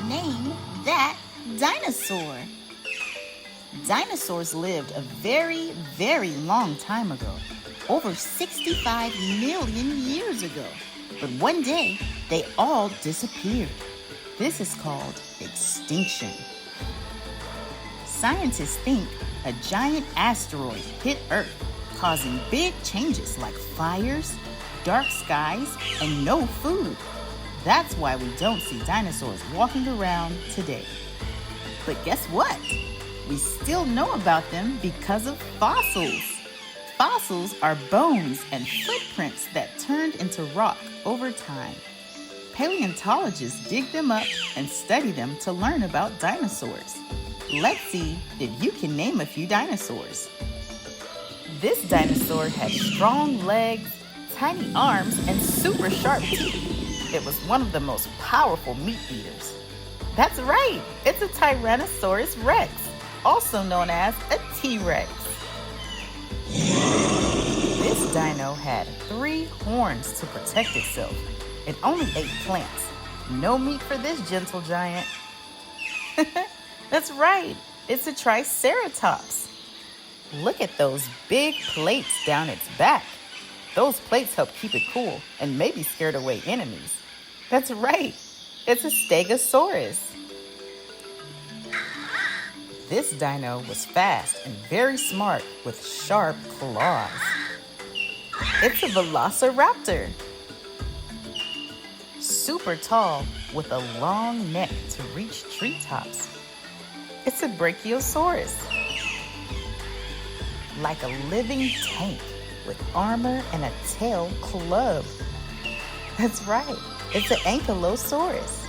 Name that dinosaur. Dinosaurs lived a very, very long time ago, over 65 million years ago. But one day, they all disappeared. This is called extinction. Scientists think a giant asteroid hit Earth, causing big changes like fires, dark skies, and no food. That's why we don't see dinosaurs walking around today. But guess what? We still know about them because of fossils. Fossils are bones and footprints that turned into rock over time. Paleontologists dig them up and study them to learn about dinosaurs. Let's see if you can name a few dinosaurs. This dinosaur had strong legs, tiny arms, and super sharp teeth. It was one of the most powerful meat eaters. That's right, it's a Tyrannosaurus rex, also known as a T-Rex. This dino had 3 horns to protect itself. It only ate plants. No meat for this gentle giant. That's right, it's a Triceratops. Look at those big plates down its back. Those plates help keep it cool and maybe scared away enemies. That's right, it's a Stegosaurus. This dino was fast and very smart with sharp claws. It's a Velociraptor. Super tall with a long neck to reach treetops. It's a Brachiosaurus. Like a living tank with armor and a tail club. That's right, it's an Ankylosaurus.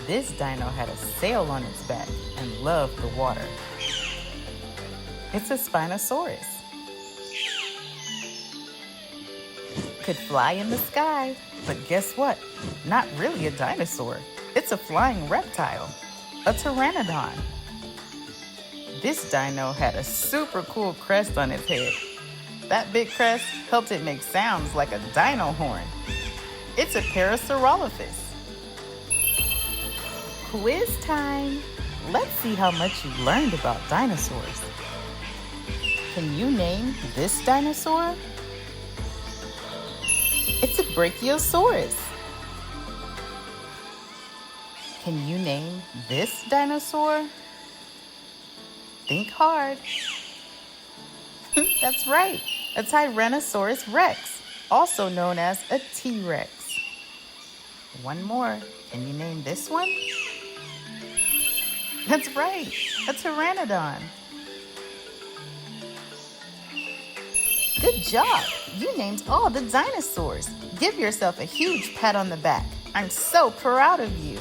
This dino had a sail on its back and loved the water. It's a Spinosaurus. Could fly in the sky, but guess what? Not really a dinosaur. It's a flying reptile, a Pteranodon. This dino had a super cool crest on its head. That big crest helped it make sounds like a dino horn. It's a Parasaurolophus. Quiz time! Let's see how much you learned about dinosaurs. Can you name this dinosaur? It's a Brachiosaurus. Can you name this dinosaur? Think hard. That's right, a Tyrannosaurus rex, also known as a T-Rex. One more. Can you name this one? That's right, a Pteranodon. Good job! You named all the dinosaurs. Give yourself a huge pat on the back. I'm so proud of you.